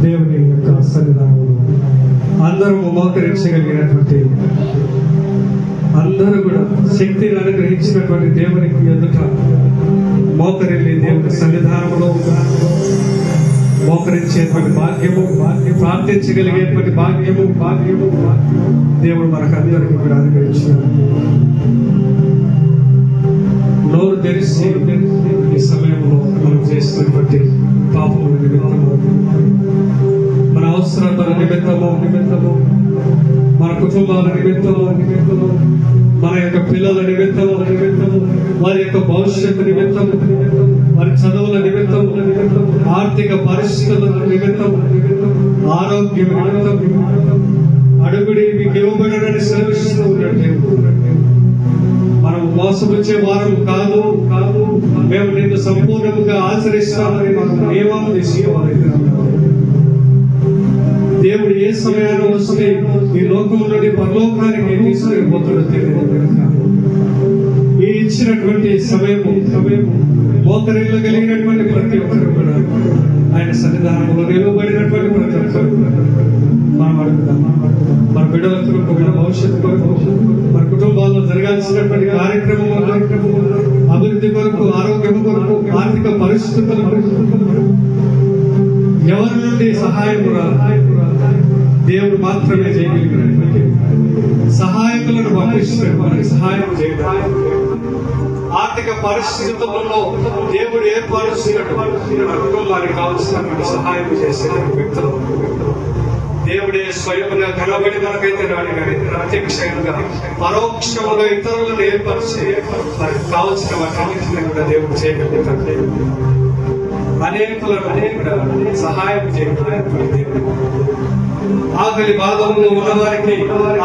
దేవుని యొక్క సన్నిధానంలో అందరూ మోకరించగలిగినటువంటి, అందరూ కూడా శక్తిని అనుగ్రహించినటువంటి దేవునికి ఎదుట మోకరిల్లి దేవుని సన్నిధానంలో మోకరించేటువంటి భాగ్యము, ప్రార్థించగలిగేటువంటి భాగ్యము దేవుడు మనకందరికీ కూడా అనుగ్రహించారు. నోరు తెరిచి ఈ సమయంలో మనం చేసినటువంటి పాపముల నిమిత్తము, మన అవసరాల నిమిత్తము, మన కుటుంబాల నిమిత్తము, మన యొక్క పిల్లల నిమిత్తము, వారి యొక్క భవిష్యత్తు నిమిత్తము, వారి చదువుల నిమిత్తము, ఆర్థిక పరిస్థితుల నిమిత్తము, ఆరోగ్యం నిమిత్తము అడుగుడి మీకు ఇవ్వబడని సెలవిస్తూ ఉన్నట్టు మనం మోసపుచ్చే వారం కాదు, మేము నిన్ను సంపూర్ణంగా ఆచరిస్తామని మనం నియమం తీసుకోవాలి. దేవుడు ఏ సమయాన్ని వస్తే ఈ లోకం నుండి పరలోకానికి తీసుకెళ్ళిపోతాడో తెలియదు. ఈ ఇచ్చినటువంటి సమయము మోకరిల్లగలిగినటువంటి ప్రతి ఒక్కరు కూడా ఆయన సన్నిధానంలో నిలవబడినటువంటి ప్రతి ఒక్కరు మనం అడుగుతాం. మన బిడ్డల కొరకు, మన భవిష్యత్తు కొరకు, మన కుటుంబాల్లో జరగాల్సినటువంటి కార్యక్రమం, అభివృద్ధి కొరకు, ఆరోగ్యం కొరకు, ఆర్థిక పరిస్థితుల కొరకు ఎవరి నుండి సహాయం దేవుడు మాత్రమే చేయగలిగినటువంటి సహాయకులను పంపిస్తున్నాడు మనకి సహాయం చేయడం. ఆర్థిక పరిస్థితులలో దేవుడు ఏర్పరుస్తున్నట్టు కుటుంబానికి కావలసినటువంటి సహాయం చేసే వ్యక్తులు దేవుడే స్వయంగా కనబడి మనకైతే రాని కానీ ప్రత్యక్షంగా పరోక్షముగా ఇతరులను ఏర్పరిచి మనకు కావలసిన వాటిని కూడా దేవుడు చేయగలుగుతాడు. అనేకులను సహాయం చేయగలిగినటువంటి ఆకలి బాధంలో ఉన్నవారికి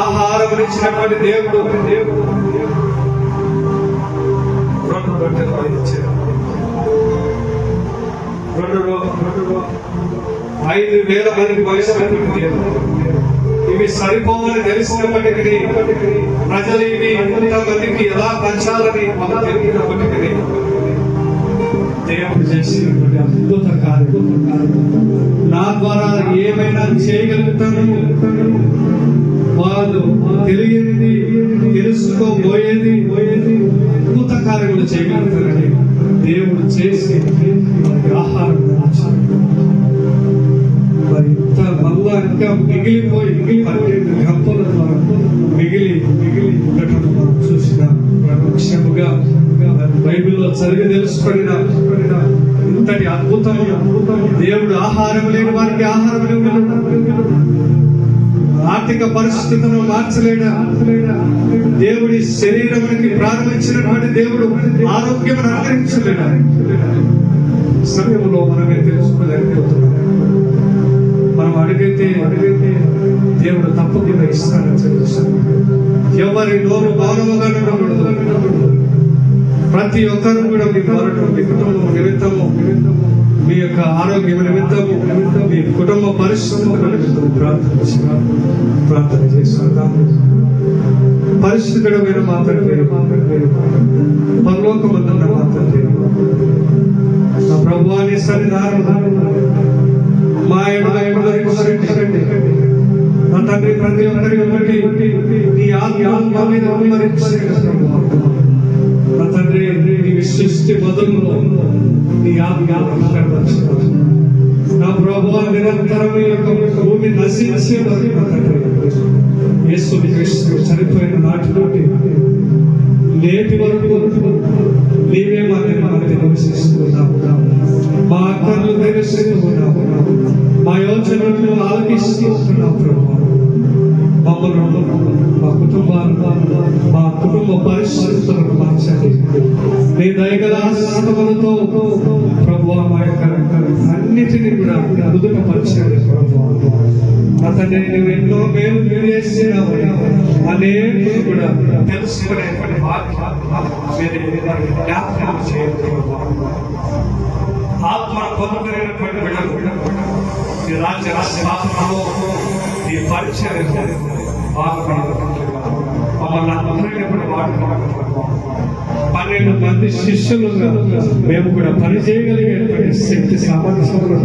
ఆహారం ఇచ్చినటువంటి దేవుడు 5,000 మందికి భవిష్యత్తు ఇవి సరిపోవని తెలిసినప్పటికీ ప్రజలు ఇవి ఇంతమందికి ఎలా పంచాలని మనం తెలిపినప్పటికీ దేవుడు చేసినటువంటి అద్భుత కార్యం నా ద్వారా ఏమైనా చేయగలుగుతాను, వాళ్ళు తెలియనిది తెలుసుకోబోయేది అద్భుత కార్యములు చేయగలుగుతారని దేవుడు చేసి ఆహారం మరి ఇంత మళ్ళా ఇంకా మిగిలిపోయి 12 గంపల ద్వారా మిగిలి ఉండటం మనం చూసిన ప్రత్యక్షముగా బైబిల్లో చదివి తెలుసుకున్న ఇంతటి అద్భుతము. దేవుడు ఆహారం లేని వారికి ఆహారం ఇవ్వలేడు, ఆర్థిక పరిస్థితులను మార్చలేడా, దేవుడి శరీరానికి ప్రారంభించినటువంటి దేవుడు ఆరోగ్యం అనుగ్రహించలేడా. సమయంలో మనమే తెలుసుకోలేకపోతున్నాం. మనం అడిగితే దేవుడు తప్పకుండా ఇస్తానని తెలుస్తాను. ఎవరి నోరు మౌనముగా ఉండకూడదు. ప్రతి ఒక్కరు కూడా మీ పోరాటం, మీ కుటుంబం నిమిత్తము, మీ యొక్క ఆరోగ్యం నిమిత్తము, మీ కుటుంబ పరిస్థితుల నిమిత్తము ప్రార్థన చేస్తున్నాం. పరిస్థితుడమైన మాత్రం లేదు, పరలోకమందున్న మాత్రం లేదు. నా ప్రభువాని సన్నిధానం మా నా తండ్రి ప్రతి ఒక్కరికి బట్టి నీ ఆత్మ మీద నా తండ్రి నీ సృష్టి మొదలులో నీ ఆత్మ నా ప్రభువా నిరంతరం యొక్క భూమి నశించే వరకు నా తండ్రి యేసు క్రీస్తు చనిపోయిన నాటి నుండి నేటి వరకు నీవే మధ్య నివసిస్తున్నావు. మా అక్కర్లు తెలుస్తున్నావు, మా యోచనలు ఆలకిస్తూ ఉంటున్నావు ప్రభు. మమ్మల్ని, మా కుటుంబాలను, మా కుటుంబ పరిస్థితులను మార్చండి. నీ దయగల హస్తములతో ప్రభు మా యొక్క అన్నిటినీ కూడా అదుట పరిచండి ప్రభు. అతన్ని నువ్వు ఎన్నో మేలు చేసినావు, అనేక కూడా తెలుసుకునేటువంటి జ్ఞాపకం చేయండి. ఆత్మ పొందుకునేటువంటి బిడ్డలు ఈ రాజ్య రాష్ట్రంలో ఈ పరిచయం మమ్మల్ని అందరినప్పుడు వాడుకోవాలి. 12 మంది శిష్యులుగా మేము కూడా పని చేయగలిగేటువంటి శక్తి సామర్థ్యంలో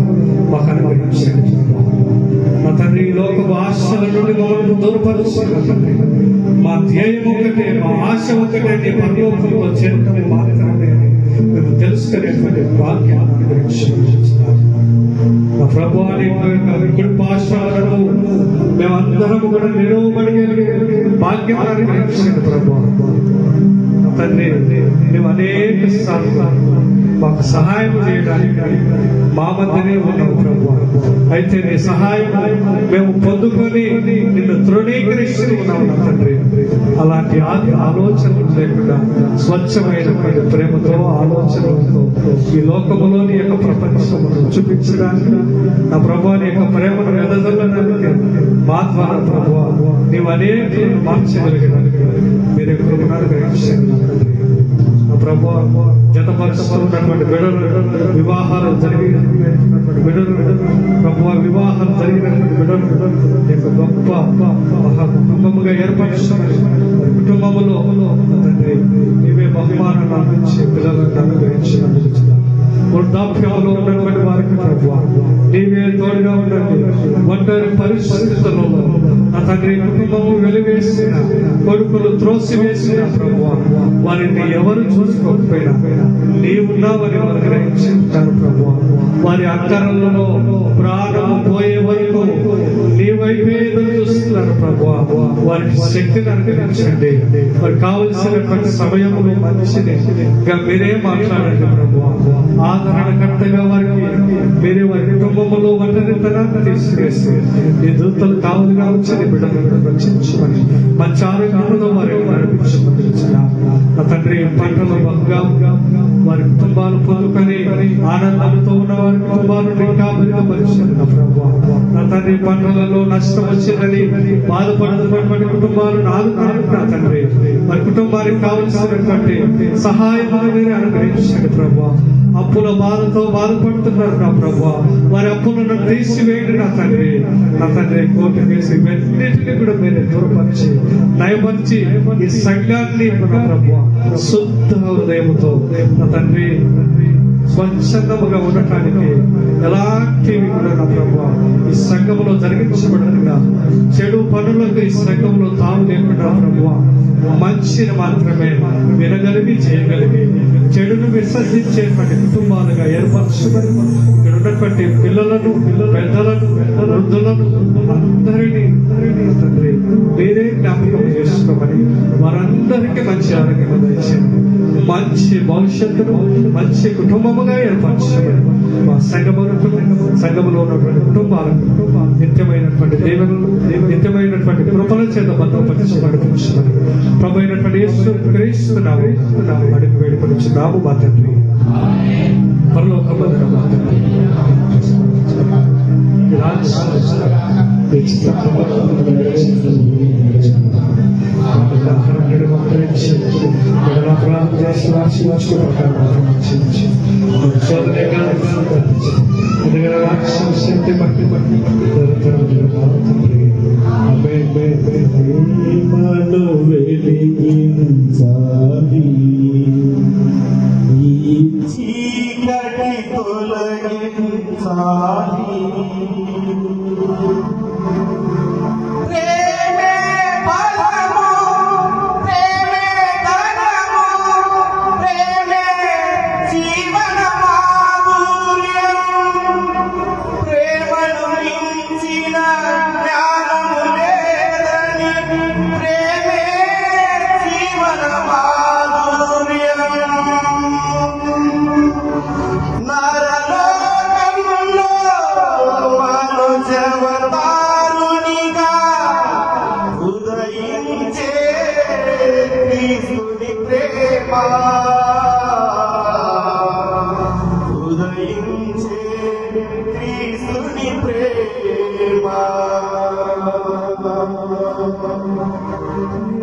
మాకు అనుగ్రహించండి. దూరపరుస్తున్న తండ్రి, మా ధ్యేయం ఒకటే, మా ఆశ ఒకటే, నీ పరలోకంలో చేరటం మాత్రమే మేము తెలుసుకునేటువంటి భాగ్యాన్ని అనుగ్రహించుకుంటున్నాము. మా ప్రభువాని కృపాశ్రమలను మేమందరం కూడా నిలవబడగలిగే భాగ్యాన్ని అనుగ్రహించండి ప్రభువా. తండ్రి, మేము అనేక సార్లు మాకు సహాయం చేయడానికి మా మధ్యనే ఉన్నావు ప్రభువా. అయితే నీ సహాయం మేము పొందుకొని నిన్ను తృణీకరిస్తూ ఉన్నాము నా తండ్రి. అలాంటి ఆలోచనలు లేకుండా స్వచ్ఛమైనటువంటి ప్రేమతో, ఆలోచనలతో ఈ లోకములోని యొక్క ప్రపంచమును చూపించడానికి, నా ప్రభువాని యొక్క ప్రేమను వెదజల్లడానికి మా ద్వారా ప్రభువా నీవు అనేక మార్చగలిగినానికి మీరు ఎక్కడున్నారు గ్రహించండి నా తండ్రి. నా ప్రభువా, జతపరుస్తున్నటువంటి బిడ్డలు, వివాహాలు జరిగినటువంటి బిడ్డలు, ప్రభువా వివాహాలు జరిగినటువంటి బిడ్డలు యొక్క గొప్ప మహా కుటుంబముగా ఏర్పరుస్తున్నది. కుటుంబములో తండ్రి నీవే బహుమానాలు అందించి పిల్లలను అనుగ్రహించినందుకు, వృద్ధాప్యంలో ఉన్నటువంటి వారికి ప్రభువా నీవే తోడుగా ఉండండి. ఒంటరి పరిస్థితులలో నా తండ్రి కుటుంబము వెలివేసిన, కొడుకులు త్రోసివేసిన ప్రభువా వారిని ఎవరు చూసుకోకపోయినా నీవున్నావని వారు గ్రహించుకుంటారు ప్రభువా. వారి అంతరంలో ప్రాణము పోయే వరకు నీ వైపే చూస్తున్నారు ప్రభువా. వారికి శక్తిని అనుగ్రహించండి. వారికి కావలసినటువంటి సమయంలో మంచిది మీరే మాట్లాడండి ప్రభువా. ఆదరణకర్తగా వారికి మీరే వారి కుటుంబంలో ఒంటరితనాన్ని తీసివేసి నీ దూతలు కావులుగా వచ్చి బిడ్డలను రక్షించమని మంచి ఆరోగ్యంలో వారికి నడిపించమని నా తండ్రి. పంటలు బాగా వారి కుటుంబాలు పొందుకొని ఆనందంతో ఉన్న వారి కుటుంబాలు ఇంకా పరిచయం నా ప్రభువా. నా తండ్రి పంటలలో నష్టం వచ్చిందని బాధపడుతున్నటువంటి కుటుంబాలను ఆదుకోండి నా తండ్రి. వారి కుటుంబానికి కావలసినటువంటి సహాయం మీరే అనుగ్రహించండి ప్రభువా. అప్పుల బాధతో బాధపడుతున్నారు నా ప్రభువా. వారి అప్పులను తీసివేయండి నా తండ్రి. నా తండ్రి కోర్టు వేసి వెన్నిటిని కూడా మీరు దూరపరిచి నయపరిచి ఈ సంఘాన్ని నా ప్రభువా శుద్ధ హృదయముతో నా తండ్రి స్వచ్ఛందముగా ఉండటానికి ఎలాంటివి కూడా నా ప్రభువా ఈ సంఘములో జరిగించబడకుండా, చెడు పనులకు ఈ సంఘంలో తాము లేకుండా ప్రభువా మంచిని మాత్రమే వినగలిగి చేయగలిగి చెడును విసర్జించేటువంటి కుటుంబాలుగా ఏర్పరచుకొని ఇక్కడ ఉన్నటువంటి పిల్లలను, పెద్దలను, వృద్ధులను అందరినీ తండ్రి మీరే జ్ఞాపకం చేసుకోమని వారందరికీ మంచి ఆరోగ్యం దయచేయండి. మంచి భవిష్యత్తును, మంచి కుటుంబముగా ఏర్పరచుకోమని మా సంఘములో ఉన్నటువంటి కుటుంబాలకు నిత్యమైనటువంటి దేవులను, నిత్యమైనటువంటి కృపల చేత భద్రపరిచి నడిపించమని ప్రభు అయినటువంటి యేసు క్రీస్తు నామమున అడిగి వేడుకొనుచున్నాము మా తండ్రి. పరలోకమందున మా తండ్రి, శక్తి బట్టి మను వెలిగించాలి, ఈ చీకటి తొలగించాలి. ఉదయించే క్రీస్తుని ప్రేమ,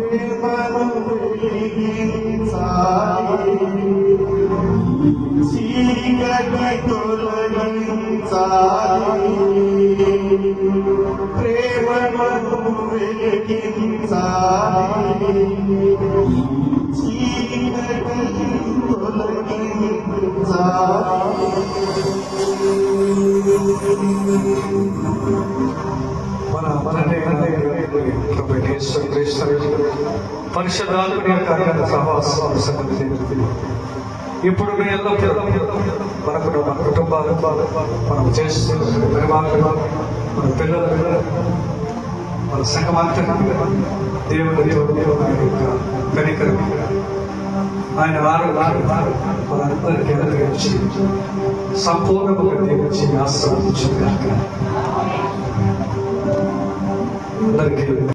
ప్రేమను వెలిగించాలి, చీకటి తొలగించాలి, ప్రేమను వెలిగించాలి, మన పరిశుద్ధాత్మని యొక్క అత్యంత సహవాసం సంగతి ఇప్పుడు ఎల్లప్పుడూ మనకు మన కుటుంబాలు మనం చేస్తున్న నిర్మాణాలు మన పిల్లలు మన సంఘమంతా దేవుని ఆయన యొక్క కనికరం ఆయన మనందరికీ అనుగ్రహించి సంపూర్ణముగా దీవించి ఆశీర్వదించుగాక అందరికీ